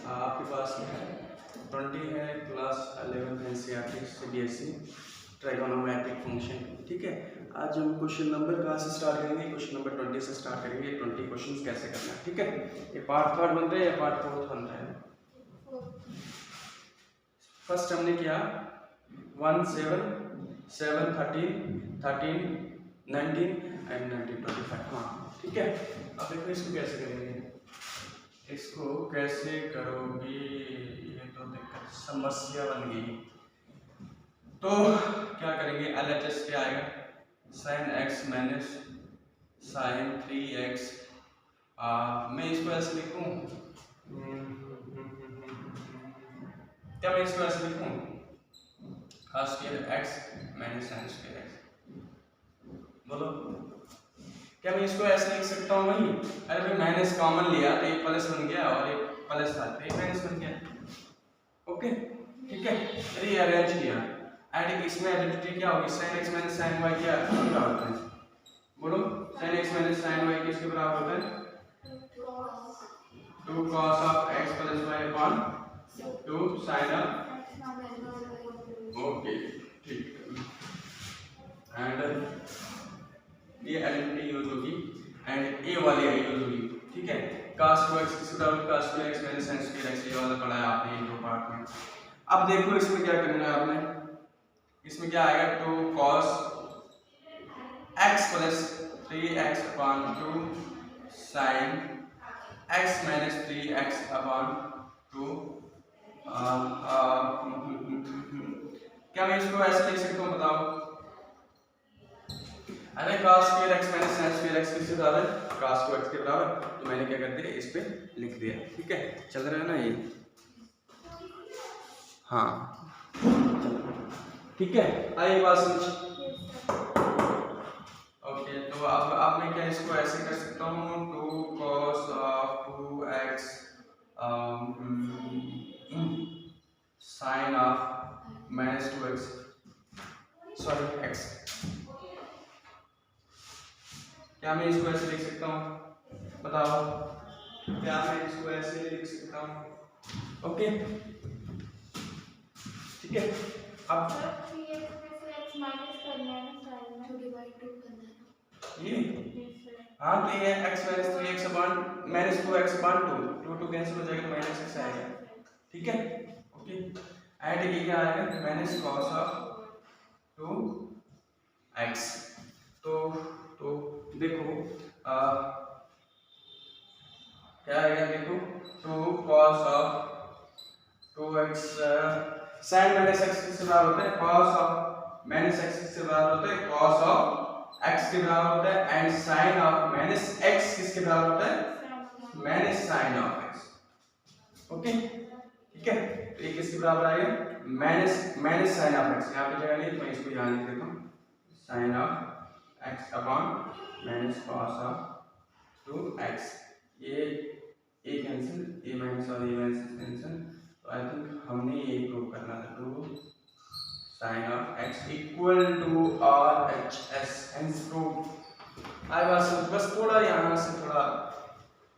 आपके पास है 20 है class 11 NCERT CBSE trigonometric function. ठीक है, आज हम क्वेश्चन नंबर कहाँ से स्टार्ट करेंगे? क्वेश्चन नंबर 20 से स्टार्ट करेंगे। 20 क्वेश्चंस कैसे करना है। ठीक है, ये पार्ट 3 बन रहा है या पार्ट 4 बन रहा है? फर्स्ट हमने किया 1 7 7 13 13 19 एंड 19 25। हाँ ठीक है, अब देखो इसको कैसे करेंगे, इसको कैसे करोगे, ये तो दिक्कत समस्या बन गई। तो क्या करेंगे, LHS क्या आएगा, sin x minus sin 3x। मैं इसको ऐसे लिखूं, क्या मैं इसको ऐसे लिखूं, खास square x minus sin square x। बोलो क्या मैं इसको ऐसे लिख सकता हूँ? नहीं, अरे भाई माइनस कॉमन लिया तो एक प्लस बन गया और एक प्लस था तो एक माइनस बन गया। ओके ठीक है, रीअरेंज किया एंड इसमें आइडेंटिटी क्या होगी, sin x minus sin y क्या होता है? बोलो sin x minus sin y किसके बराबर होता है? 2 cos of x plus y upon 2 sin of। Okay ठीक, एंड ये आइडेंटिटी यूज होगी एंड ए वाली यूज होगी। ठीक है, cos 2x किसके बराबर, cos 2x minus sin square x, ये वाला पढ़ा है आपने ये दो पार्ट में। अब देखो इसमें क्या करना है आपने, इसमें क्या आएगा, 2 cos x plus 3x upon 2 sin x minus 3x upon 2। क्या मैं इसको ऐसे लिख सकता हूँ, बताओ? अरे cos square x minus sin square x किसके बराबर, cos 2x के बराबर। तो मैंने क्या कर दिया, इस पे लिख दिया। ठीक है, चल रहा है ना ये? हाँ ठीक है, आई बात समझ? ओके, तो अब मैं क्या इसको ऐसे कर सकता हूँ, 2 cos of 2x sin of minus 2x, sorry x। क्या मैं इसको ऐसे लिख सकता हूँ, बताओ? क्या मैं इसको ऐसे लिख सकता हूँ? ओके ठीक है, अब ये हाँ तो ये x minus 3x upon minus 2x upon 2 2 cancel हो जाएगा, माइनस x आएगा। ठीक है ओके, एंड ये क्या आएगा, माइनस cos ऑफ 2x। तो देखो क्या आएगा, देखो 2 cos of 2x sin minus x किससे बराबर होता है, cos ऑफ माइनस x किससे बराबर होता है, cos ऑफ x के बराबर होता है and sin of minus x किसके बराबर होता है, minus sin of x। Okay ठीक है, तो ये किसके बराबर आएगा, माइनस sin ऑफ x। यहाँ पे जगह नहीं तो मैं इसको यहाँ लिख देता हूँ, sin of x upon minus cos of 2x। ये a कैंसिल, a माइनस और a माइनस कैंसिल, तो आई थिंक हमने ये प्रूव करना था, 2 sin of x equal to RHS hence prove. आई बस थोड़ा यहाँ से थोड़ा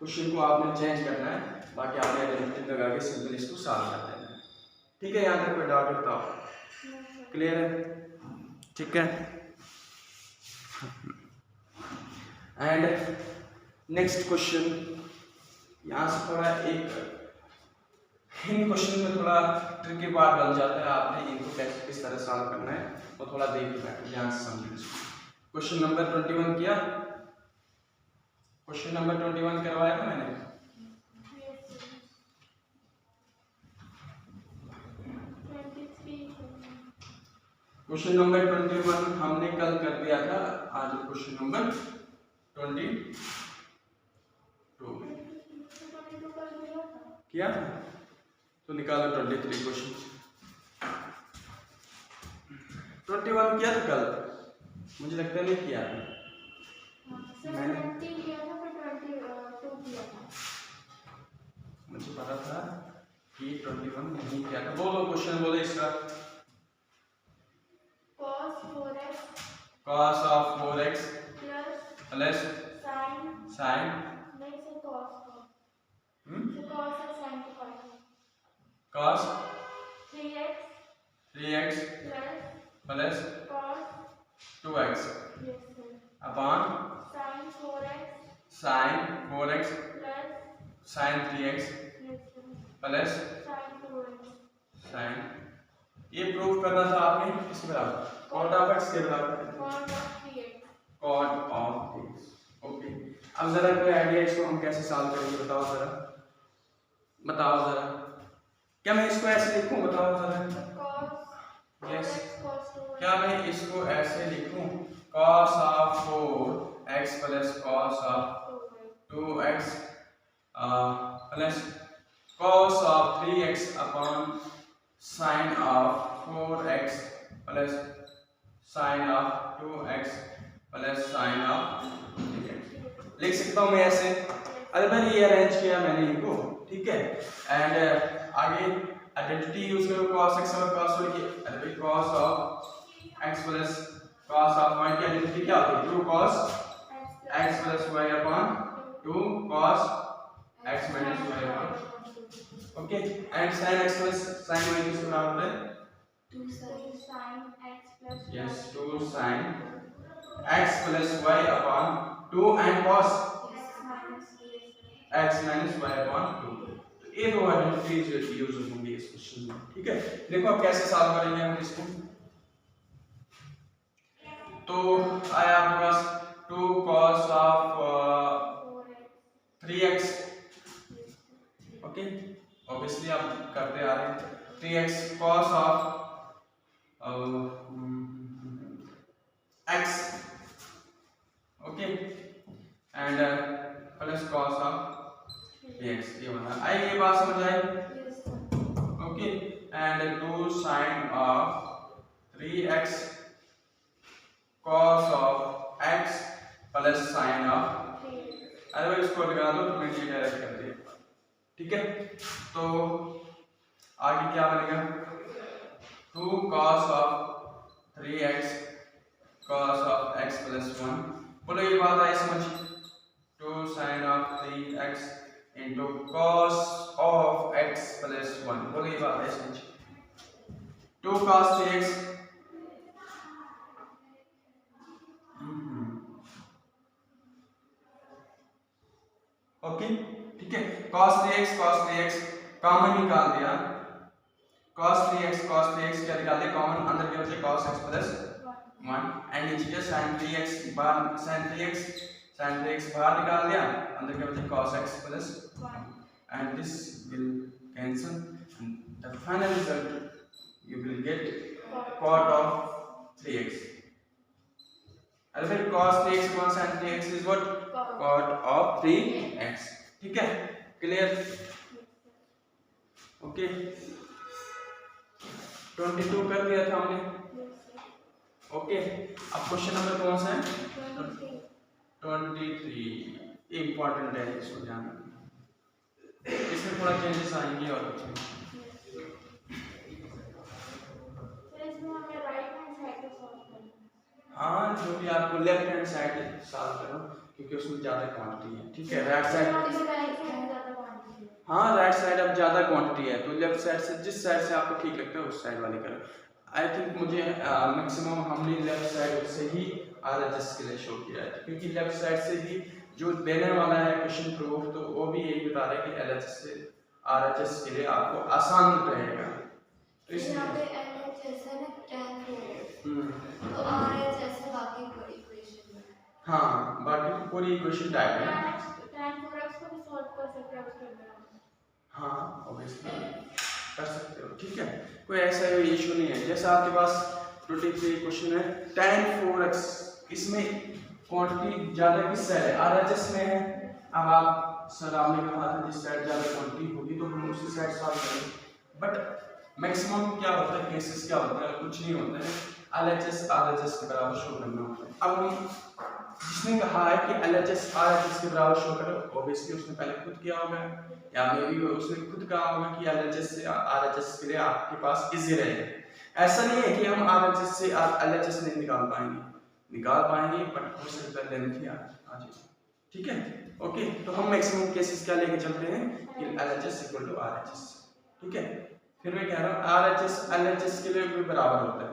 क्वेश्चन को आपने चेंज करना है, बाकी आपने आइडेंटिटी लगा के सिंपल इसको सॉल्व कर देना है। ठीक है, यहाँ तक कोई डाउट बताओ, क्लियर है? ठीक है, एंड नेक्स्ट क्वेश्चन, यहाँ से थोड़ा एक इन क्वेश्चन में थोड़ा ट्रिकी पार्ट बन जाता है, आपने इनको कैसे किस तरह सॉल्व करना है वो थोड़ा देख के बैठो, ध्यान से समझो इसको। क्वेश्चन नंबर 21 किया, क्वेश्चन नंबर 21 करवाया था मैंने। क्वेश्चन नंबर 21 हमने कल कर दिया था, आज क्वेश्चन नंबर 22 किया था, तो निकालो 23 क्वेश्चन। 21 किया था कल, मुझे लगता नहीं किया था मैंने, मुझे पता था कि 21 नहीं किया था। बोलो क्वेश्चन, बोलो इसका, cos of 4x plus sin cos 3x plus cos 2x yes sir upon sin 4x sin 4x plus sin 3x yes sir plus sin 2x sin। ये प्रूफ करना था आपने किसके बराबर, cot ऑफ x के बराबर, cos of 3x cot of x। Okay, अब जरा कोई आइडिया इसको हम कैसे सॉल्व करेंगे, बताओ जरा, बताओ जरा। क्या मैं इसको ऐसे लिखूं, बताओ जरा। cos yes, 4x cos 2x क्या मैं इसको ऐसे लिखूं, cos of 4x plus cos of 2x plus cos of 3x upon sin of 4x plus sin of 2x plus sin of 3x, लिख सकता हूं मैं ऐसे। अरे भाई ये अरेंज किया मैंने इनको, ठीक है। एंड आगे आइडेंटिटी यूज करो, cos x और cos y की। अरे भाई cos of x plus cos of y की आइडेंटिटी क्या होती है, 2 cos x plus y upon 2 cos x minus y upon, okay. And sin x plus sin y किसके बराबर है, 2 sin x plus yes 2 sin x plus y upon 2 and cos x minus y upon 2। तो ये दो identities use होंगी इस question में, ठीक है। देखो अब कैसे सॉल्व करेंगे हम इसको। तो आया आपके पास 2 cos of 3x, okay, obviously आप करते आ रहे हैं। 3x cos of x, okay, and plus cos of 3x, ये बना। आई ये बात समझ आई, okay. And 2 sin of 3x cos of x plus sin of, अरे भाई इसको लगा दो तो मैंने ये डायरेक्ट कर दिया, ठीक है। तो आगे क्या बनेगा, 2 cos of 3x cos of x plus 1, बोलो ये बात आई समझ। 2 sin of 3x into cos of x plus 1, बोलो ये बात आई समझ। 2 cos 3x, ओके, ठीक है। cos 3x कॉमन निकाल दिया, cos 3x क्या निकाल दिया कॉमन, अंदर क्या बचे cos x प्लस 1 एंड नीचे क्या sin 3x बाहर, sin 3x बाहर निकाल दिया, अंदर क्या बचे cos x plus 1 and this will cancel, the final result you will get cot of 3x। अरे फिर cos 3x upon sin 3x is what, cot of 3x, ठीक है, क्लियर, ओके। 22 कर दिया था हमने, ओके। अब क्वेश्चन नंबर कौन सा है, 23, इंपॉर्टेंट है, इसको ध्यान रखना, इसमें थोड़ा चेंजेस आएंगे और कुछ नहीं। हाँ, जो भी आपको लेफ्ट हैंड साइड सॉल्व करो क्योंकि उसमें ज्यादा क्वांटिटी है, ठीक है। राइट साइड, हाँ राइट साइड अब ज्यादा क्वांटिटी है, तो लेफ्ट साइड से जिस साइड से आपको ठीक लगता है उस साइड वाली करो। आई थिंक मुझे मैक्सिमम हमने लेफ्ट साइड से ही RHS के लिए शो किया है, क्योंकि लेफ्ट साइड से ही जो देने वाला है क्वेश्चन प्रूफ, तो वो भी यही बता रहा है कि LHS से RHS के लिए आपको आसान रहेगा। तो इसलिए हाँ, बाकी तो पूरी इक्वेशन टाइप है, हाँ ऑब्वियसली कर सकते हो, ठीक है, कोई ऐसा इशू नहीं है। जैसे आपके पास 23 क्वेश्चन है tan 4x, इसमें क्वांटिटी ज्यादा किस साइड है, RHS में है। अब आप सर आपने कहा था जिस साइड ज्यादा क्वांटिटी होगी तो हम उसी साइड सॉल्व करेंगे, बट मैक्सिमम क्या होता है, केसेस क्या होता है, कुछ नहीं होता है, LHS RHS के बराबर शो करना होता है। अब हम जिसने कहा है कि LHS RHS के बराबर शो करो, ऑब्वियसली उसने पहले खुद किया होगा या मे बी उसने खुद कहा होगा कि LHS से RHS के लिए आपके पास इजी रहेगा। ऐसा नहीं है कि हम RHS से LHS नहीं निकाल पाएंगे, बट हो सकता है लेंथ ही आ जाए, ठीक है, ओके। तो हम मैक्सिमम केसेस क्या लेके चलते हैं कि LHS इक्वल टू RHS, ठीक है। फिर मैं कह रहा हूँ RHS LHS के लिए भी बराबर होता है,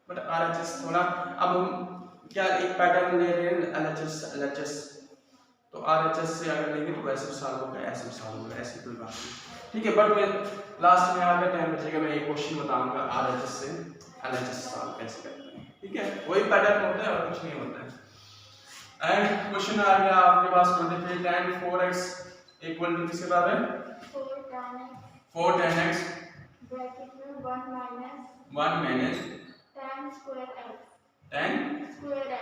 बट RHS थोड़ा, अब हम क्या एक पैटर्न ले रहे हैं LHS LHS, तो RHS से अगर लेंगे तो वैसे साल होगा, ऐसे साल होगा, ऐसी कोई बात नहीं, ठीक है। बट मैं लास्ट में आकर टाइम बचेगा, मैं एक क्वेश्चन बताऊंगा RHS से LHS साल कैसे करते हैं, ठीक है। वही पैटर्न होता है और कुछ नहीं होता है। एंड क्वेश्चन आ गया आपके पास 23 tan 4x इक्वल टू किसके बराबर है? 4 tan x ब्रैकेट में 1 minus 1 minus tan square x, tan square x,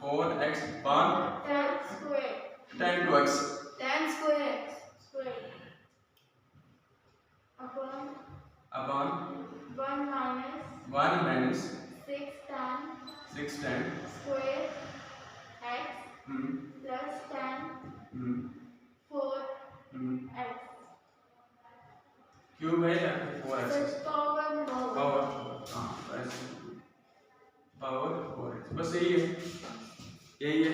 4x upon tan square, tan 2x tan square x, square upon 1 minus 1 minus 6 tan square x plus tan 4x cube है या 4x power power, हाँ power 4x, बस यही है, यही है।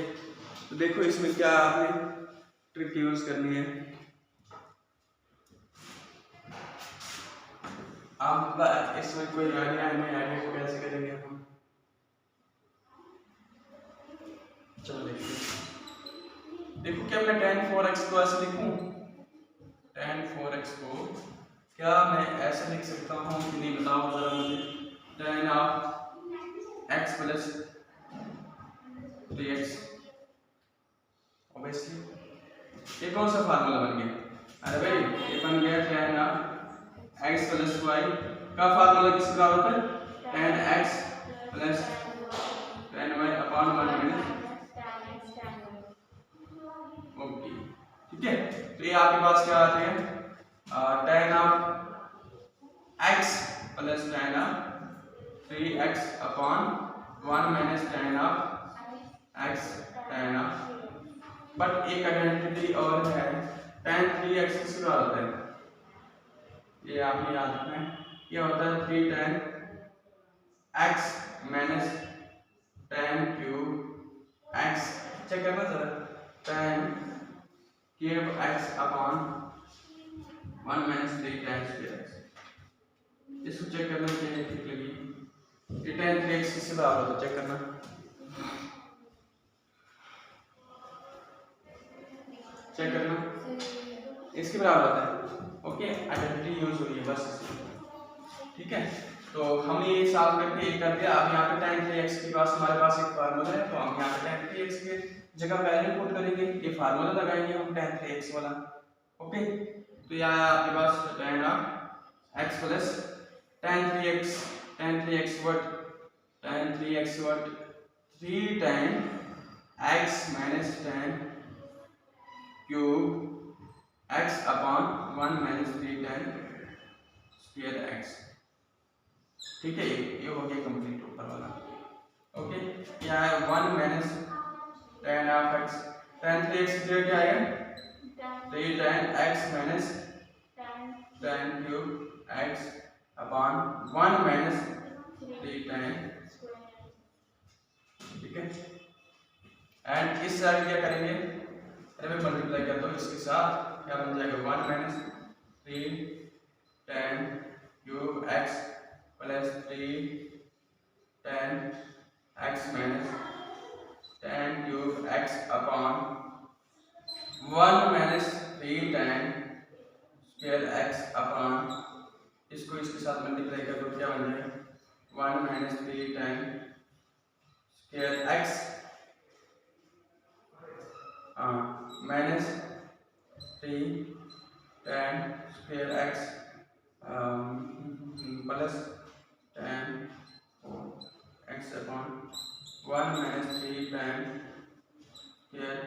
तो देखो इसमें क्या आपने ट्रिक यूज करनी है। आप इसमें कोई आइडिया है? नहीं आइडिया को कैसे करेंगे हम? चलो देखिए, देखो क्या मैं tan 4x को ऐसे लिखूं? tan 4x को क्या मैं ऐसे लिख सकता हूँ कि नहीं, बताओ जरा मुझे। tan of x plus 3x, obviously ये कौन सा फार्मूला बन गया? अरे भाई ये बन गया tan of x plus y का फार्मूला किसके बराबर होता है? tan x plus tan y upon 1 minus, okay ठीक है। तो ये आपके पास क्या आती है? tan of x plus tan of 3x upon 1 minus tan of x tan of, but एक आइडेंटिटी और है, tan 3x किसके बराबर होता है? ये आपने याद रखना है, ये होता है 3 tan x minus tan cube x, check करना जरा, tan cube x upon 1 minus 3 tan square x, इसको चेक करना चाहिए ठीक लगी। ये tan 3x किससे बराबर होता है? चेक करना, चेक करना, इसके बराबर होता है, ओके। आइडेंटिटी यूज हुई है बस, ठीक है। तो हमने ये सॉल्व करके ये कर दिया। अब यहाँ पे tan 3x के पास हमारे पास एक फार्मूला है, तो हम यहाँ पे tan 3x के जगह वैल्यू पुट करेंगे, ये फार्मूला लगाएंगे हम tan 3x वाला, ओके। तो यहाँ आपके पास tan of x plus tan 3x what, tan 3x what 3 tan x minus tan cube x upon 1 minus 3 tan square x, ठीक है। ये हो गया कंप्लीट ऊपर वाला, ओके। यहाँ है 1 minus tan of x, tan 3x की जगह क्या आएगा? 3 tan x minus tan cube x upon 1 minus 3 tan, ठीक है। एंड इस साइड क्या करेंगे? अरे मैं मल्टीप्लाई करता हूँ इसके साथ, क्या बन जाएगा? 1 minus 3 tan cube x plus 3 tan x minus tan cube x upon 1 minus 3 tan square x upon, इसको इसके साथ मल्टीप्लाई कर दो, क्या बन जाएगा? 1 minus 3 tan square x minus 3 tan square x plus tan x upon 1 minus 3 tan square,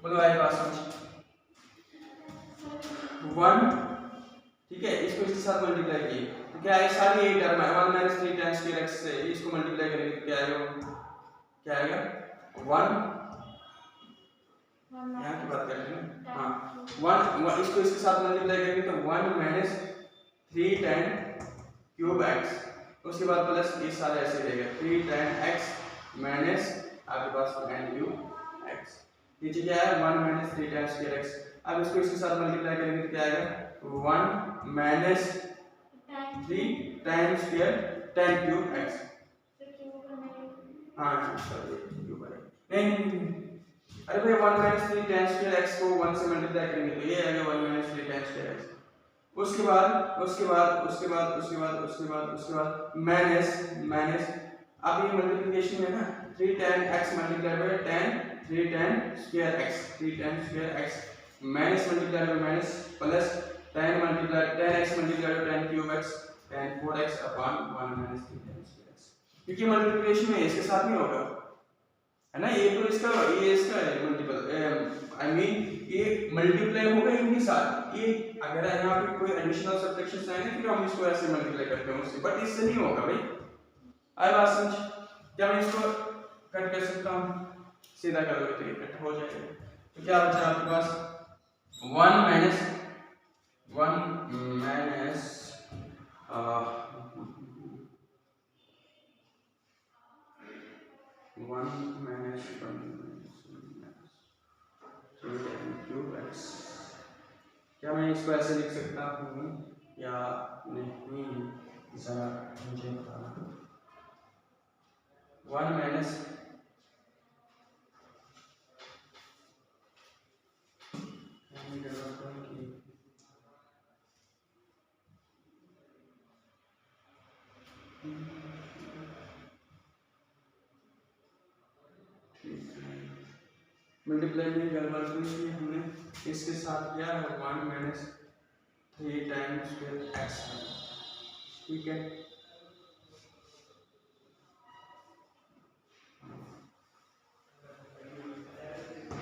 बोलो आई बात समझ? 1, ठीक है। इसको इसके साथ मल्टीप्लाई किए तो क्या है? सारी यही टर्म है, 1 माइनस 3 tan स्क्वायर x से इसको मल्टीप्लाई करेंगे तो क्या आएगा? क्या आएगा? 1, यहाँ की बात करेंगे ना, हाँ 1 इसको इसके साथ मल्टीप्लाई करेंगे तो 1 माइनस 3 tan क्यूब x, उसके बाद प्लस ये सारे ऐसे रहेगा 3 tan x माइनस आपके पास tan क्यूब x, नीचे क्या है? 1 माइनस 3 tan स्क्वायर x। अब इसको इसके साथ मल्टीप्लाई करेंगे तो क्या आएगा? 1 minus 3 tan square tan cube x। हाँ क्यूब है नहीं, अरे भाई 1 माइनस 3 tan स्क्वायर x को 1 से मल्टीप्लाई करेंगे तो ये आएगा 1 माइनस 3 tan स्क्वायर x। उसके बाद माइनस अब ये मल्टीप्लिकेशन है ना, 3 tan x multiply by tan 3 tan square x minus multiply by minus plus tan x multiply by tan cube x tan 4x upon 1 minus 3 tan square x, क्योंकि multiplication है इसके साथ नहीं होगा है ना, ये तो इसका मल्टीपल आई मीन ये मल्टीप्लाई होगा इनके साथ। ये अगर यहाँ पे कोई एडिशनल सब्ट्रैक्शन आए ना फिर हम इसको ऐसे मल्टीप्लाई करते हैं उससे, बट इससे नहीं होगा भाई। आई बात समझ? क्या मैं इसको कट कर सकता हूँ? सीधा करोगे तो ये कट हो जाएगा। तो क्या बचा आपके पास 1 माइनस 3 x। क्या मैं इसको ऐसे लिख सकता हूँ या नहीं, जरा मुझे बताना। 1 माइनस मल्टीप्लाई में गड़बड़ हुई हमने इसके साथ किया है 1 माइनस 3 टाइम्स स्क्वायर x, ठीक है।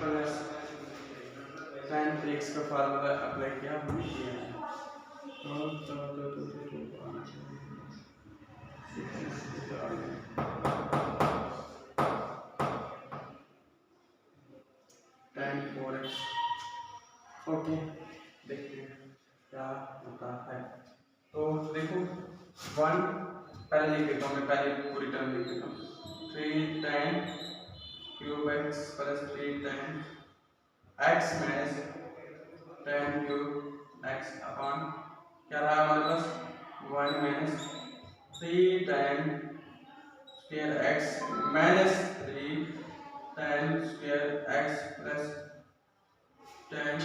प्लस tan 3x का फार्मूला अप्लाई किया हमने किया है tan 4x। ओके देखते हैं क्या होता है। तो देखो 1 पहले लिख देता हूँ मैं, पहले पूरी टर्म लिख देता हूँ 3 tan cube x plus 3 tan x minus tan cube x upon क्या रहा हमारे पास 1 minus 3 tan square x minus 3 tan square x plus tan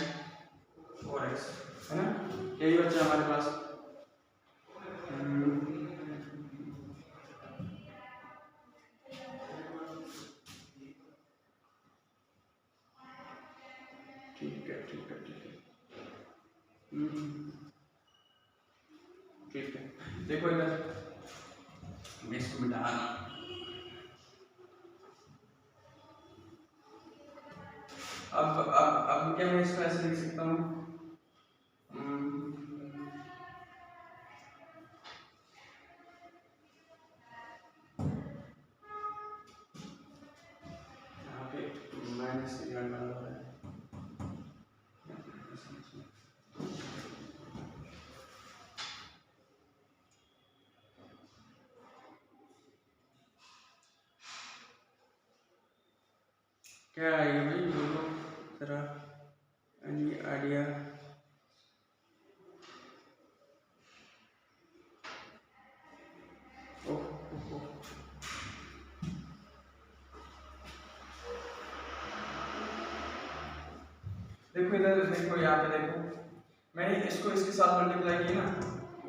4x, है ना, यही बच्चा हमारे पास। ठीक है देखो इधर मैं इसको मिटाना। अब क्या मैं इसको ऐसे लिख सकता हूँ यहाँ पे माइनस क्या आएगा भाई, बोलो जरा एनी आइडिया? देखो इधर देखो, यहाँ पे देखो मैंने इसको इसके साथ मल्टीप्लाई किया ना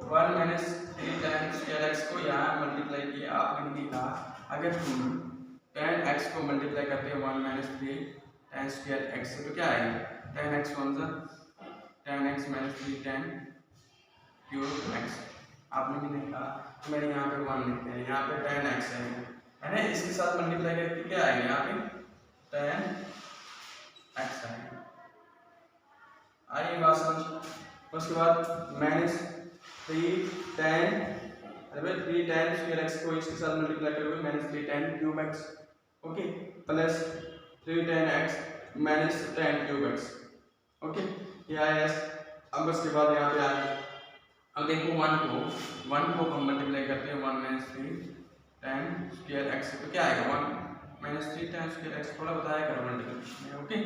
1 माइनस 3 tan स्क्वायर x को यहाँ मल्टीप्लाई किया। आपने नहीं कहा अगर तुम tan x को मल्टीप्लाई करते हैं 1 माइनस 3 tan स्क्वायर x से तो क्या आएगा tan x कौन सा tan x minus 3 tan cube x। आपने भी नहीं कहा तो मैंने यहाँ पे 1 लिखते हैं, यहाँ पे tan x है ना, इसके साथ मल्टीप्लाई करके क्या आएगा यहाँ पे tan x आएगा। आइए बात समझ। उसके बाद माइनस 3 tan स्क्वायर x को इसके साथ मल्टीप्लाई करोगे minus 3 tan cube x, okay, plus 3 tan x minus tan cube x, okay, ये आया। अब उसके बाद यहाँ पे आया, अब देखो 1 को हम मल्टीप्लाई करते हैं 1 माइनस 3 tan स्क्वायर x तो क्या आएगा 1 माइनस 3 tan स्क्वायर x। थोड़ा बताया करो मल्टीप्लिकेशन में, ओके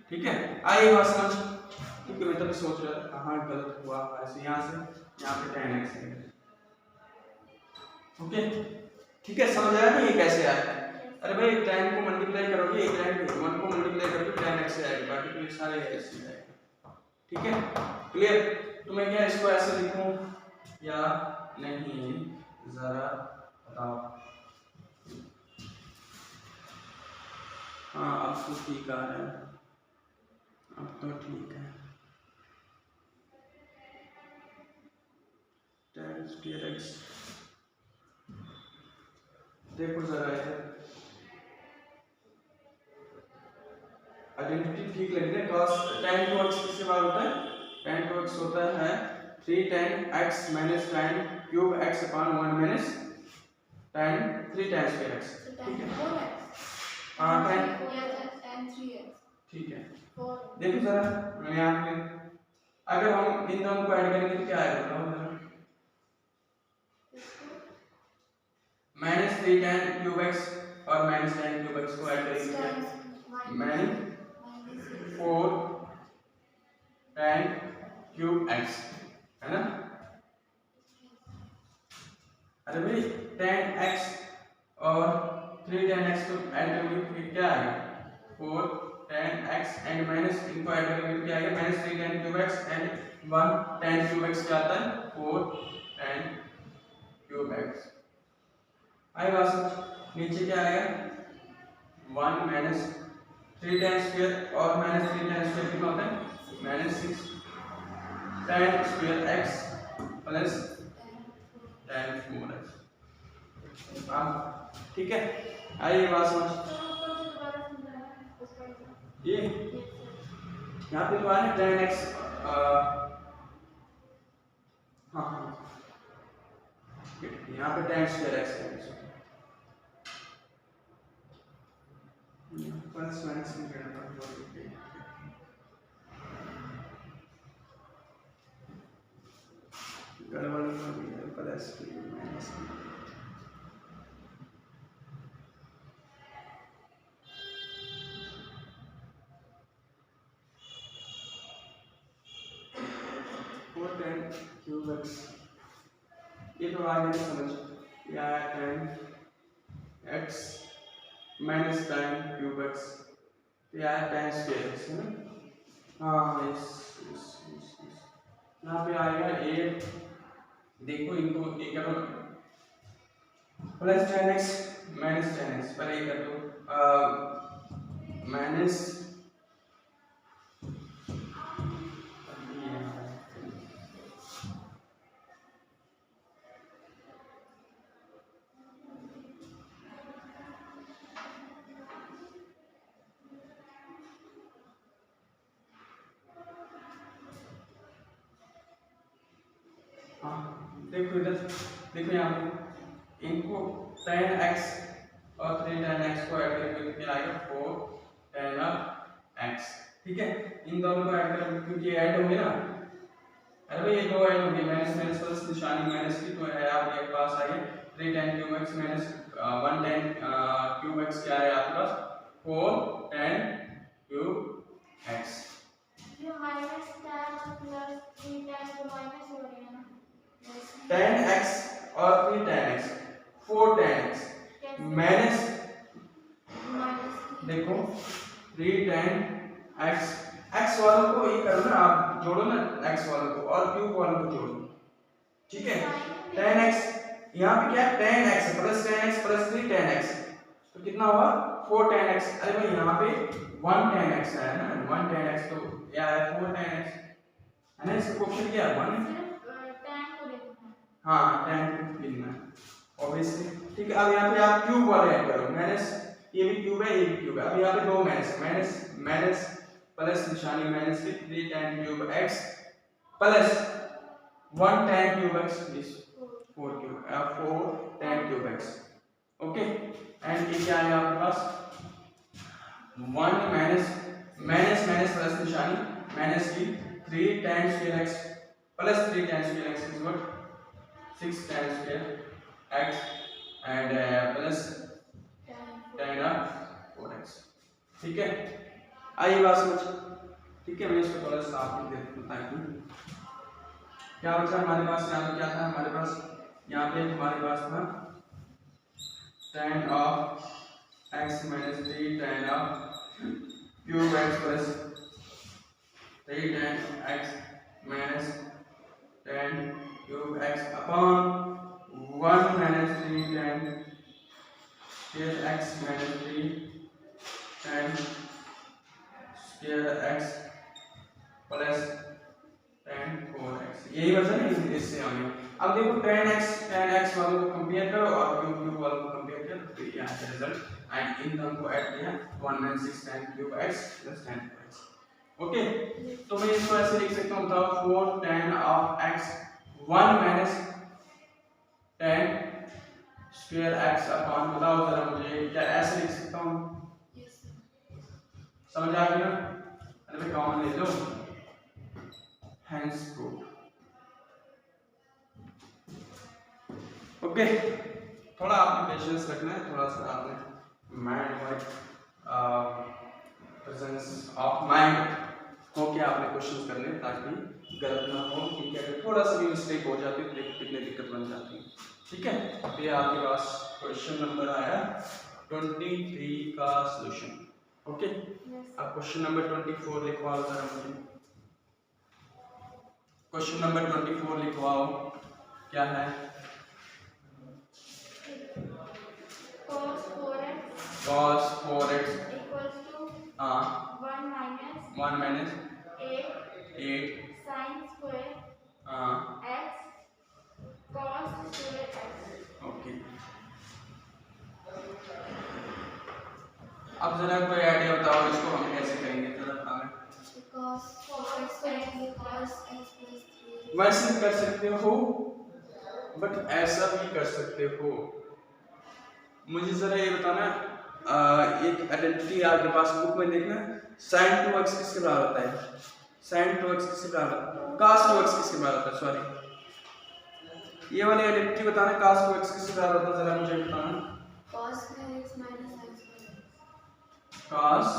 ठीक है। आइए बात समझ, क्योंकि मैं तब सोच रहा था कहाँ गलत हुआ, ऐसे यहाँ से यहाँ पे tan x है, ओके ठीक है, समझ आया ना ये कैसे आया? अरे भाई tan को मल्टीप्लाई करोगे, ये tan को 1 को मल्टीप्लाई करोगे tan x से आएगा, बाकी तो ये सारे ऐसे ही आएगा। ठीक है क्लियर? तो मैं क्या इसको ऐसे लिखूं या नहीं जरा बताओ। हाँ अब तो ठीक आ रहा है, अब तो ठीक है। tan square x देखो जरा इधर आइडेंटिटी ठीक लग रही है। cos tan 2x किससे बार होता है? tan 2x होता है 3 tan x minus tan cube x upon 1 minus tan 3 tan square x। ठीक है हाँ tan ठीक है। देखो जरा मैं यहाँ पे अगर हम इन दोनों को ऐड करेंगे तो क्या आएगा बताओ जरा। माइनस 3 tan क्यूब x और माइनस tan क्यूब x को ऐड करेंगे क्या? माइनस 4 tan क्यूब x है ना। अरे भाई tan x और 3 tan x को ऐड करेंगे फिर क्या आएगा? 4 tan x एंड माइनस इनको ऐड करेंगे तो क्या आएगा? Minus 3 tan cube x and 1 tan cube x क्या आता है? 4 tan क्यूब x आएगा। नीचे क्या आएगा? 1 माइनस 3 tan स्क्वायर और माइनस 3 tan स्क्वायर कितना होता है? Minus 6 tan square x plus tan 4x। ठीक है आइए बात समझ। ये यहाँ पे तो आया tan x हाँ यहाँ पे tan स्क्वायर x है प्लस माइनस में करना पड़ेगा। गड़बड़ हो गई है प्लस माइनस में। tan क्यूब x ये तो आ गया समझ या tan x minus tan cube x या tan स्क्वायर x है ना। हाँ इस यहाँ पे आएगा a देखो इनको ये करो plus tan x minus tan x पर ये कर दो माइनस देखो इधर देखो यहाँ पे इनको tan x और 3 tan x को ऐड करके क्या आएगा 4 tan x। ठीक है इन दोनों को ऐड करेंगे क्योंकि ऐड होंगे ना। अरे भाई ये दो ऐड होंगे माइनस माइनस प्लस निशानी माइनस की तो है आपके पास आइए 3 tan cube x minus 1 tan cube x क्या है आपके पास 4 tan क्यूब x। ये माइनस tan प्लस 3 tan तो माइनस हो रही है ना। tan x और 3 tan x 4 tan x minus देखो 3 tan x x वालों को ये करो ना आप जोड़ो ना x वालों को और क्यूब वालों को जोड़ो। ठीक है tan x यहाँ पे क्या tan x plus tan x plus 3 tan x तो कितना हुआ 4 tan x। अरे भाई यहाँ पे 1 tan x है ना 1 tan x तो क्या है 4 tan x है ना। इसका क्वेश्चन क्या है 1 हाँ tan को गिनना है ऑब्वियसली। ठीक है अब यहाँ पे आप क्यूब वाले ऐड करो माइनस ये भी क्यूब है ये भी क्यूब है। अब यहाँ पे दो माइनस माइनस माइनस प्लस निशानी माइनस की 3 tan cube x plus 1 tan cube x is 4 cube 4 tan cube x। Okay and ये क्या है आपके पास 1 माइनस माइनस माइनस प्लस निशानी माइनस की 3 tan square x plus 3 tan square x is what 6 tan square x and plus tan 4x। ठीक है आइए बात समझ। ठीक है मैं इसको थोड़ा साफ कर देता हूं ताकि क्या बचा हमारे पास। यहाँ पे क्या था हमारे पास यहाँ पे हमारे पास था tan of x minus 3 tan of cube x plus 3 tan x minus tan cube x upon 1 minus 3 tan square x minus 3 tan square x plus tan 4x, यही वर्जन है इससे आगे। अब देखो tan x वालों को कंपेयर करो और क्यूब क्यूब वालों को कंपेयर करो, तो ये आता है रिजल्ट एंड इन दोनों को ऐड किया 1 minus 6 tan cube x plus tan 4x। Okay, तो मैं इसको ऐसे लिख सकता हूँ, बताओ 4 tan of x 1 minus tan square x upon, बताओ जरा मुझे, क्या ऐसे लिख सकता हूँ? समझ आ गया? अरे कॉमन ले लो, hence proof। ओके, थोड़ा आपने पेशेंस रखना है, थोड़ा सा आपने mind wise presence of mind हो के आपने क्वेश्चंस करने हैं ताकि गलत ना हो, क्योंकि अगर थोड़ा सा भी मिस्टेक हो जाती है तो देखो कितनी दिक्कत बन जाती है। ठीक है, तो ये आपके पास क्वेश्चन नंबर आया 23 का सॉल्यूशन। ओके, अब क्वेश्चन नंबर 24 लिखवाओ जरा मुझे। क्वेश्चन नंबर 24 लिखवाओ, क्या है? cos 4x equals to 1 minus 8 sin square x cos square x। Okay, अब जरा कोई आइडिया बताओ इसको हम कैसे करेंगे, जरा बताओ। cos 4x cos x plus 3। वैसे कर सकते हो बट ऐसा भी कर सकते हो। मुझे जरा ये बताना, एक आइडेंटिटी आपके पास बुक में देखना, sin 2x किसके बराबर होता है? sin 2x किसके बराबर? cos 2x किसके बराबर होता है? सॉरी, ये वाली आइडेंटिटी बताना, cos 2x किसके बराबर होता है, जरा मुझे बताना। cos square x minus sin square x। cos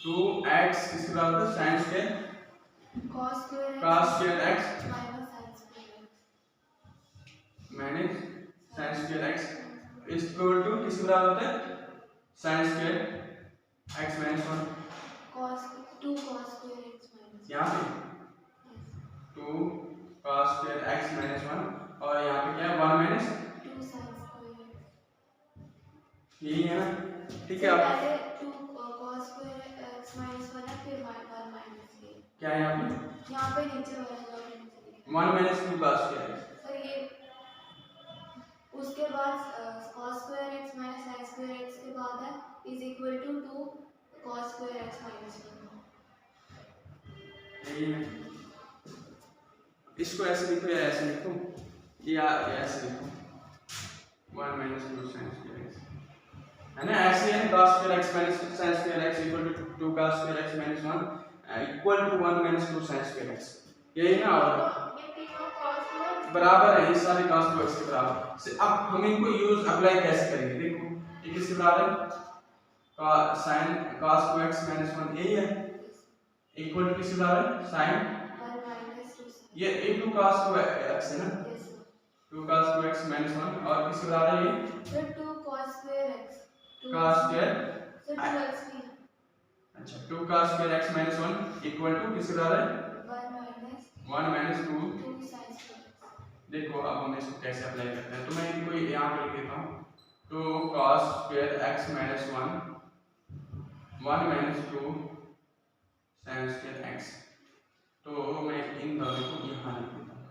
2x किसके बराबर होता है? sin square cos square x cos square x minus sin square x minus sin square x is equal to किसके बराबर होता है? sin square x minus 1 cos 2 cos square x minus। यहाँ पे 2 cos square x minus 1 और यहाँ पे क्या है 1 minus 2 sin square x। यही है ना? ठीक है, पहले 2 cos square x minus 1 है, फिर 1 minus ये क्या है यहाँ पे नीचे वाला 1 minus 2 cos square x, और ये उसके बाद cos square x minus sin square x के बाद है is equal to 2 cos square x minus 1। यही है। इसको ऐसे लिखो या ऐसे लिखो, या ऐसे लिखो 1 minus 2 sin square x, है ना? ऐसे है cos square x minus sin square x equal to 2 cos square x minus 1 equal to 1 minus 2 sin square x, यही ना? और ये तीनों cos बराबर है, ये सारे cos 2x के बराबर से। अब हम इनको यूज अप्लाई कैसे करेंगे, देखो ये किसके बराबर है? sin cos 2x minus 1 यही है, इक्वल टू किसके बराबर है? sin 1 minus 2 sin। ये 2 cos 2x है ना? Yes sir। 2 cos 2x minus 1 और किसके बराबर है ये? फिर 2 cos square x। cos square फिर 2x भी है। अच्छा 2 cos square x minus 1 equal to किसके बराबर है? 1 minus 2 2 sin square x। देखो अब हम इसको कैसे अप्लाई करते हैं, तो मैं इनको यहाँ पे लिख देता हूँ 2 cos square x minus 1 minus 2 sin square x, तो मैं इन दोनों को यहाँ लिख देता हूँ,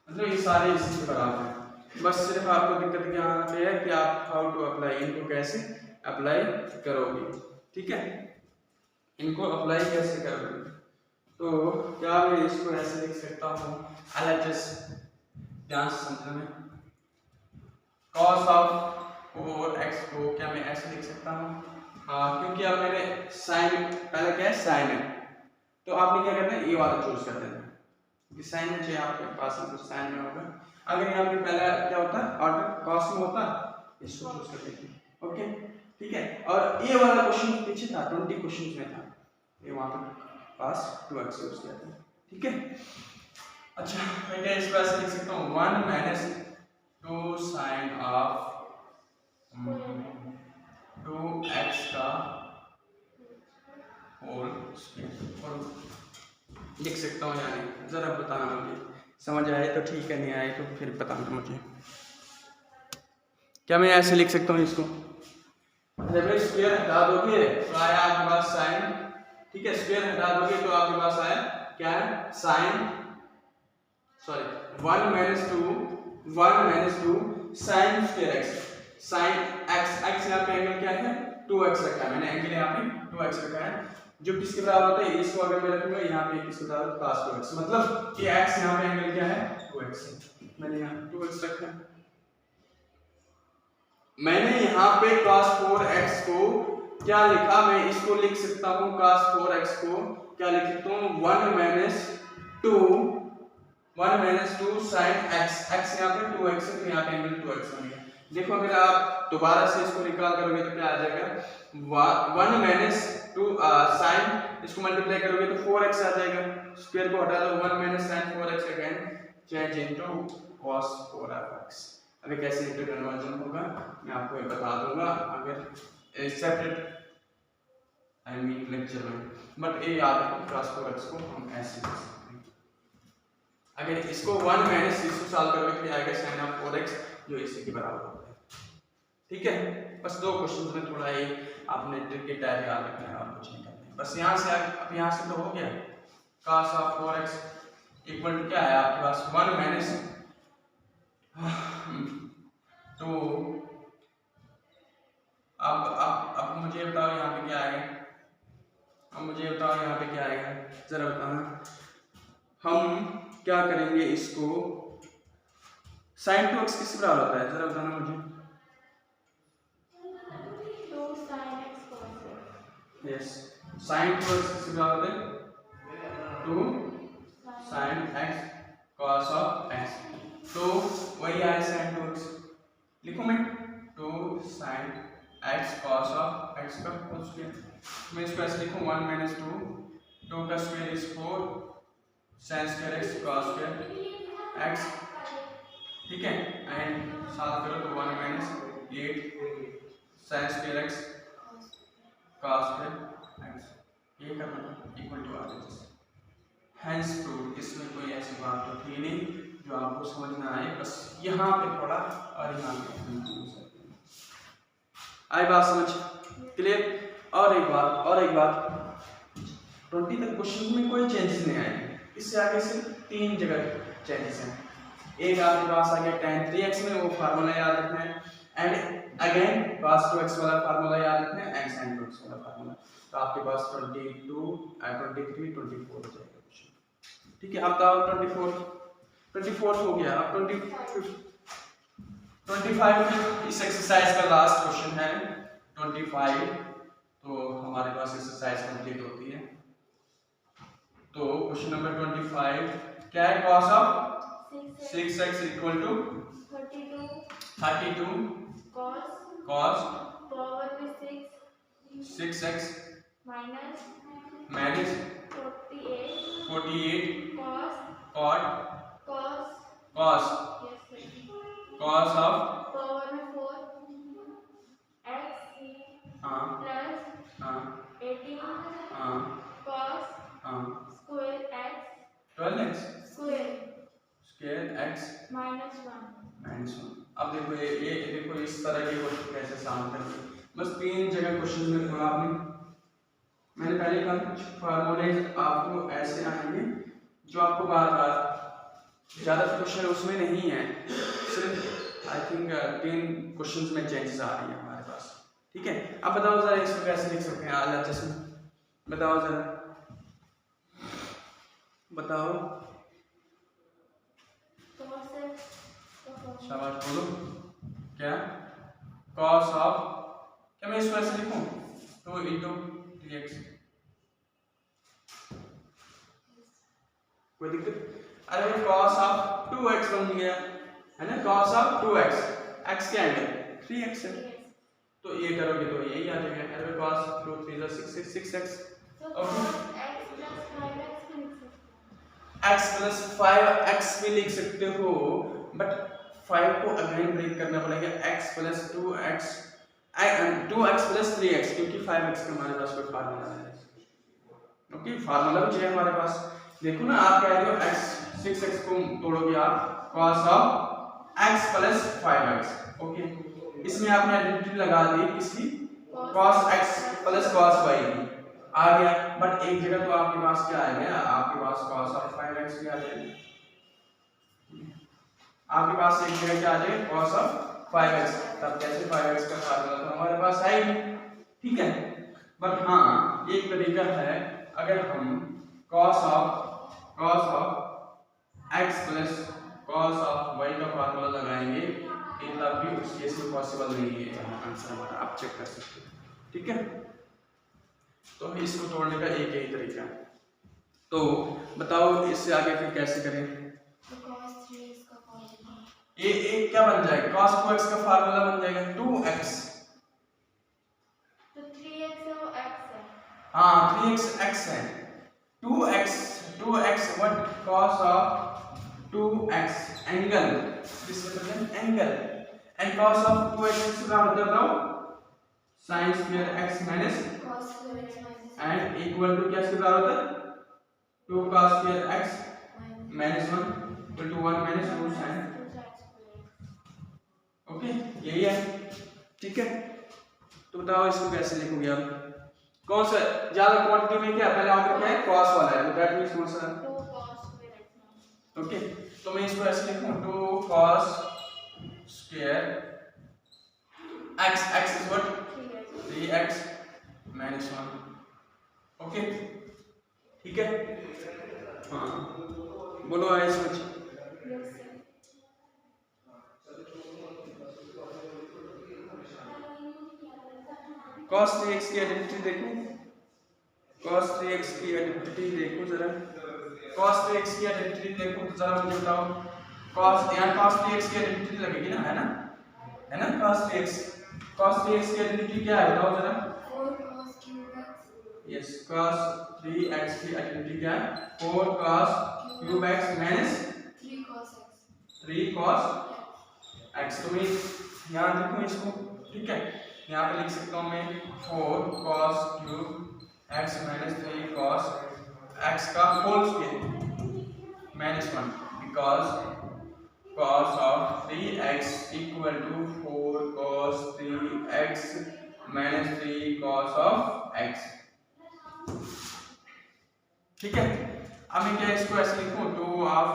मतलब ये सारे इसी के बराबर हैं। बस सिर्फ आपको दिक्कत यहाँ पे है कि आप हाउ टू अप्लाई, इनको कैसे अप्लाई करोगे। ठीक है, इनको अप्लाई कैसे करोगे, तो क्या मैं इसको ऐसे लिख सकता हूँ, LHS ध्यान से समझना, cos ऑफ 4x को क्या मैं ऐसे लिख सकता हूँ? हाँ, क्योंकि अब मैंने साइन, पहले क्या है साइन है, तो आपने क्या करना है ये वाला चूज कर देना है, क्योंकि साइन में चाहिए आपके पास कुछ साइन में होगा। अगर यहाँ पे पहला क्या होता है ऑर्डर कॉस में होता, इसको चूज कर देते हैं। ओके ठीक है, और ये वाला क्वेश्चन पीछे था 20 क्वेश्चन में था, ये वहाँ पे पास 2x यूज किया था। ठीक है, अच्छा मैं क्या इसको ऐसे लिख सकता हूँ 1 minus 2 sin of 2x का होल स्क्वायर लिख सकता हूँ या नहीं, जरा बताना मुझे, समझ आए तो ठीक है, नहीं आए तो फिर बताना मुझे। क्या मैं ऐसे लिख सकता हूँ इसको? जब स्क्वायर हटा दोगे तो आया आपके पास साइन, ठीक है, स्क्वायर हटा दोगे तो आपके पास आया क्या है, sine, sorry 1 - 2 sine square x, sine x, x यहाँ पे एंगल क्या है 2x रखा है मैंने, एंगल यहाँ पे 2x रखा है, जो किसके बराबर होता है, इसको अगर मैं रखूंगा यहाँ पे किसके बराबर cos 2x, मतलब कि x यहाँ पे एंगल क्या है 2x है, मैंने यहाँ 2x रखा है। मैंने यहाँ पे cos 4x को क्या लिखा, मैं इसको लिख सकता हूँ cos 4x को क्या लिख सकता हूँ 1 - 2 sin x, x यहाँ पे 2x है तो यहाँ पे एंगल 2x बन गया। देखो अगर आप दोबारा से इसको निकाल करोगे तो क्या आ जाएगा 1 - 2 sin, इसको मल्टीप्लाई करोगे तो 4x आ जाएगा, स्क्वायर को हटा दो 1 - sin 4x again change into cos 4x। अगर कैसे इंटू कन्वर्जन होगा मैं आपको बता दूंगा अगर सेपरेट आई मीन लेक्चर में, बट ये याद रखो cos 4x को हम ऐसे लिख सकते हैं। अगर इसको 1 - 6 सॉल्व करोगे तो आएगा sin of 4x जो इसी के बराबर होता है, ठीक है। बस दो क्वेश्चंस में थोड़ा ये आपने ट्रिक के टाइप याद रखना है और कुछ नहीं करना है, बस यहाँ से अब यहाँ से तो हो गया cos of 4x equal to क्या है आपके पास 1 - 2, अब मुझे बताओ यहाँ पे क्या आएगा, अब मुझे बताओ यहाँ पे क्या आएगा, जरा बताना। हम क्या करेंगे इसको, sin 2x किस बराबर होता है, जरा बताना मुझे। 2 sin x cos x। Yes, sin 2x किस बराबर होता है 2 sin x cos of x, तो वही आया sin 2x, लिखो मैं 2 sin x cos of x का होल स्क्वायर, मैं इसको ऐसे लिखूं 1 - 2 का square is 4 sin square x cos square x, ठीक है, एंड सॉल्व करो तो 1 - 8 sin square x cos square x, ये करना इक्वल टू आ जाए। हैंस प्रूव, इसमें कोई ऐसी बात तो थी नहीं जो आपको समझ में आए, बस यहाँ पे थोड़ा और यहाँ पे आई बात समझ, क्लियर। और एक बात 20 तक क्वेश्चन में कोई चेंजेस नहीं आए, इससे आगे से 3 जगह चेंजेस हैं। एक आपके पास आ गया tan 3x में वो फार्मूला याद रखना है, एंड अगेन cos 2x वाला फार्मूला याद रखना है एंड sin 2x वाला फार्मूला, तो आपके पास 22 23 24 हो जाएगा क्वेश्चन, ठीक है। अब बताओ 24 हो गया, अब 25 इस एक्सरसाइज का लास्ट क्वेश्चन है 25, तो हमारे पास एक्सरसाइज कंप्लीट होती है। तो क्वेश्चन नंबर 25 क्या है, cos of 6x equal to 32 cos power में 6x minus 48 cos cos of power में 4 x हाँ प्लस हाँ 18 हाँ cos हाँ square x 12x square x -1। अब देखो ये देखो इस तरह के क्वेश्चन कैसे सॉल्व करते हैं, बस 3 जगह क्वेश्चन में थोड़ा आपने, मैंने पहले कहा कुछ फार्मूले आपको ऐसे आएंगे जो आपको बार बार, ज़्यादा क्वेश्चन उसमें नहीं है, सिर्फ आई थिंक 3 क्वेश्चन में चेंजेस आ रही है हमारे पास, ठीक है। अब बताओ जरा इसको कैसे लिख सकते हैं, आला जैसे बताओ जरा, बताओ, शाबाश बोलो, क्या cos ऑफ, क्या मैं इसको ऐसे लिखूं 2 × 3x, कोई दिक्कत, अरे cos ऑफ 2x बन गया है ना, cos ऑफ 2x, x क्या है 3x है, तो ये करोगे तो यही आ जाएगा, अरे cos 2 3 6x, x plus 5x भी लिख सकते हो, बट 5 को अगेन ब्रेक करना पड़ेगा, x plus 2x 2x plus 3x, क्योंकि 5x का हमारे पास कोई फार्मूला नहीं है। ओके, फार्मूला भी चाहिए हमारे पास। देखो ना, आप कह रहे हो x 6x को तोड़ोगे आप cos of x plus 5x। Okay, इसमें आपने आइडेंटिटी लगा दी किसकी, cos x plus cos y की, आ गया। बट एक जगह तो आपके पास क्या आ गया, आपके पास cos ऑफ 5x भी आ जाएगा। आपके पास एक जगह क्या आ जाएगा, cos ऑफ 5x। तब कैसे 5x का फार्मूला तो हमारे पास है ही, ठीक है। बट हाँ, एक तरीका है, अगर हम cos of x plus cos of y का फार्मूला लगाएंगे, ये तब भी उस केस में पॉसिबल नहीं है आंसर हमारा, आप चेक कर सकते हैं, ठीक है। तो इसको तोड़ने का एक यही तरीका है। तो बताओ इससे आगे फिर कैसे करें। ये क्या बन जाएगा, cos 2x का फार्मूला बन जाएगा 2x, तो 3x है वो x है, हाँ 3x x है, 2x what, cos of 2x angle, this represent angle, and cos of 2x का मतलब बताओ, sin square x minus cos square x minus and equal to क्या इसके बराबर होता है, 2 cos square x minus 1 equal to 1 minus 2 sin। Okay, यही है, ठीक है। तो बताओ इसको कैसे लिखोगे आप, कौन सा ज्यादा क्वांटिटी में, क्या पहले आपका क्या है, cos वाला है, तो दैट मींस कौन सा, 2 cos square x। ओके। तो मैं इसको ऐसे लिखूं, 2 cos square x, x is what, 3x minus 1। Okay, ठीक है। हाँ बोलो आए समझ। cos 3x की आइडेंटिटी देखो, cos 3x की आइडेंटिटी देखो जरा, cos 3x की आइडेंटिटी देखो तो जरा मुझे बताओ, cos यहाँ cos 3x की आइडेंटिटी लगेगी ना, है ना cos 3x की आइडेंटिटी क्या है बताओ जरा, 4 cos cube x। Yes, cos 3x की आइडेंटिटी क्या है, 4 cos cube x minus 3 cos x। 3 cos x। तो मैं यहाँ लिखूं इसको, ठीक है, यहाँ पे लिख सकता हूँ मैं 4 cos cube x minus 3 cos x का whole square minus 1, because cos of 3x equal to 4 cos 3x minus 3 cos of x, ठीक है। अब मैं क्या इसको ऐसे लिखूं, 2 of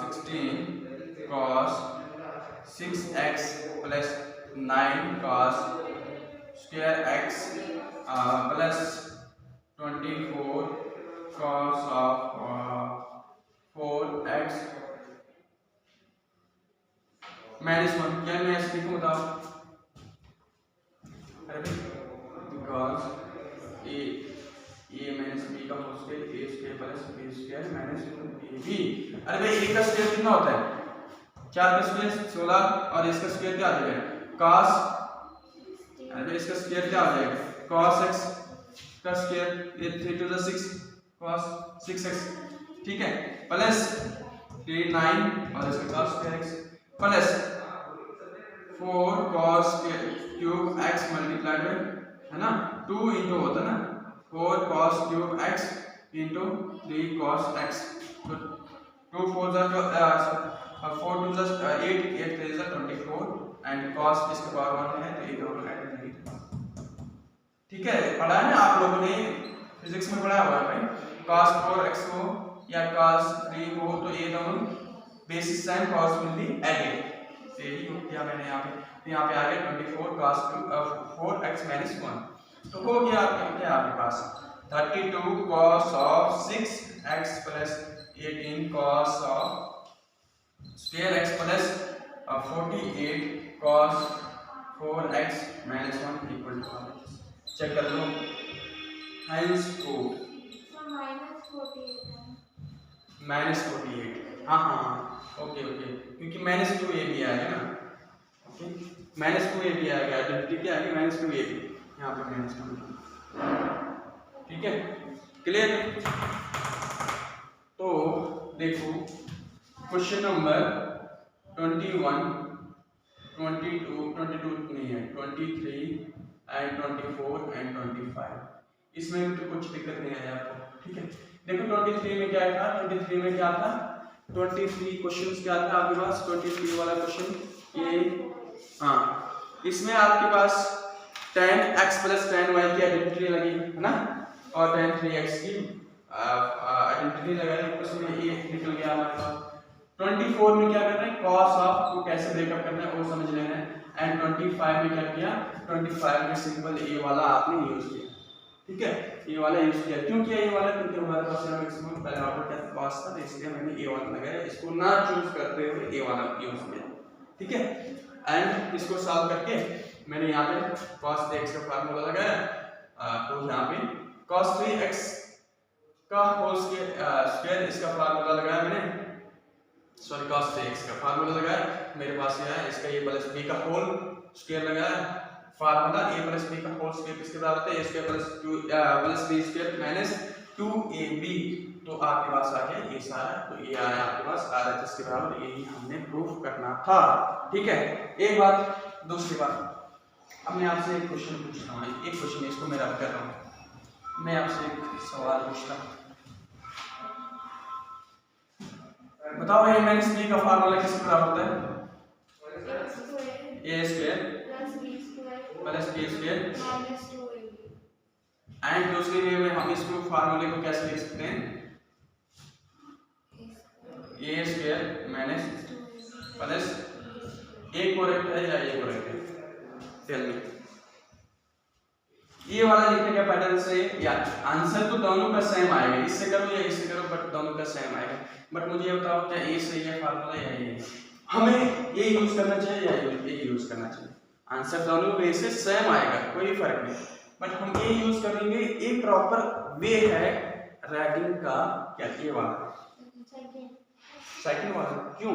16 cos 6x plus 9 cos square x plus 24 cos of 4x minus 1। क्या मैं ऐसे लिखूं बताओ, अरे बिकॉज a माइनस b का whole square a square plus b square minus ab। अरे भाई a का स्क्वायर कितना होता है, 4 का स्क्वायर 16, और इसका स्क्वायर क्या आ जाएगा cos, अरे इसका स्क्वायर क्या आ जाएगा cos x का स्क्वायर, ये 3 to the 6 cos 6x, ठीक है, प्लस 3 9 और इसका cos square x plus 4 cos cube x multiplied by, है ना, 2 इंटू होता है ना, 4 cos cube x into 3 cos x, तो 2 4 जा 4 2 जा 8 8 3 जा 24 एंड cos इसके पावर 1 है, तो ये दोनों ऐड नहीं, ठीक है। पढ़ा है ना आप लोगों ने, फिजिक्स में पढ़ा हुआ है भाई, cos 4x हो या cos 3 हो, तो ये दोनों basis time cos will be added, तो यही हो गया मैंने यहाँ पे आ गया 24 cos 4x माइनस 1, तो हो गया क्या आपके पास 32 cos of 6x plus 18 cos of square x plus 48 cos 4x minus 1 equal to, check कर लो, हाइंस को माइनस 48, हाँ ओके, क्योंकि माइनस 2a भी आएगा ना, ओके, माइनस 2a भी आएगा, आइडेंटिटी क्या आएगी माइनस 2a भी, यहाँ पे माइनस 2, ठीक है, क्लियर। तो देखो क्वेश्चन नंबर 21 22 नहीं है, 23 एंड 24 एंड 25। इसमें भी तो कुछ दिक्कत नहीं है आपको, ठीक है। देखो 23 में क्या था, 23 में क्या था, 23 क्वेश्चन क्या था आपके पास, 23 वाला क्वेश्चन ये, हाँ इसमें आपके पास 10x + 10y की आइडेंटिटी लगी है ना, और 10 3x की आइडेंटिटी लगाई, उसमें ये निकल गया हमारे पास। 24 में क्या करना है, cos ऑफ को कैसे ब्रेकअप करना है वो समझ लेना है। एंड 25 में क्या किया, 25 में सिंपल ये वाला आपने यूज किया, ठीक है, ये वाला यूज किया। क्यों किया ये वाला, क्योंकि हमारे पास यहाँ मैक्सिमम पहले ऑर्डर का cos था, तो इसलिए मैंने ये वाला लगाया, इसको ना चूज करते हुए ये वाला यूज किया, ठीक है। एंड इसको सॉल्व करके मैंने यहाँ पे cos 3x का फार्मूला लगाया, तो यहाँ पे cos 3x का होल स्क्वायर इसका फार्मूला लगाया मैंने, सॉरी cos 3x का फार्मूला लगाया मेरे पास ये है, इसका a + b का होल स्क्वायर लगाया फार्मूला, a + b का होल स्क्वायर किसके बराबर है, a + b - 2ab, तो आपके पास आ गया ये सारा, तो ये आया आपके पास RHS के बराबर, यही हमने प्रूफ करना था, ठीक है। एक बात, दूसरी बात, अब मैं आपसे एक क्वेश्चन पूछता हूँ, एक क्वेश्चन इसको मैं रब कर रहा हूँ, मैं आपसे एक सवाल पूछता हूँ, बताओ ये मैंने b का फार्मूला किसके बराबर होता है, a square plus b square minus 2ab। And दूसरी वे में हम इसको फार्मूले को कैसे लिख सकते हैं, a square minus plus a correct है या a करेक्ट है, टेल मी। ये वाला लिखने का पैटर्न से या आंसर तो दोनों का सेम आएगा, इससे करो या इससे करो, बट दोनों का सेम आएगा। बट मुझे ये बताओ क्या ए सही है फार्मूला या ये, हमें ये यूज करना चाहिए या ये यूज करना चाहिए, आंसर दोनों वे से सेम आएगा, कोई फर्क नहीं, बट हम ये यूज करेंगे, ये प्रॉपर वे है राइटिंग का, क्या ये वाला सेकंड वाला, क्यों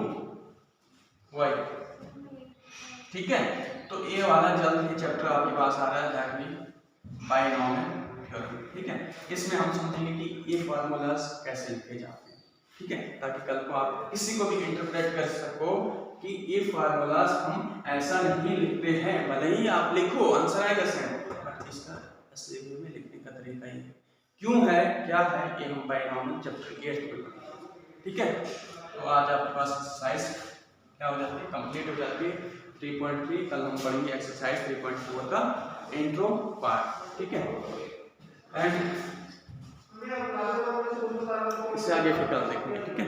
वाई, ठीक है। तो ये वाला जल्द ही चैप्टर आपके पास आ रहा है, दैट मीन बायनॉमियल थ्योरम, ठीक है। इसमें हम समझेंगे कि ये फार्मूलाज कैसे लिखे जाते हैं, ठीक है, ताकि कल को आप किसी को भी इंटरप्रेट कर सको कि ये फार्मूलाज हम ऐसा नहीं लिखते हैं, भले ही आप लिखो आंसर आएगा सेम, बट इसका असली वे में लिखने का तरीका ही है, क्यों है क्या है, ये हम बायनॉमियल चैप्टर 8 में पढ़ेंगे, ठीक है। तो आज आपके पास एक्सरसाइज क्या हो जाती है, कंप्लीट हो जाती है 3.3, कल हम पढ़ेंगे एक्सरसाइज 3.4 का इंट्रो पार्ट, ठीक है। एंड इससे आगे फिर कल देखेंगे, ठीक है।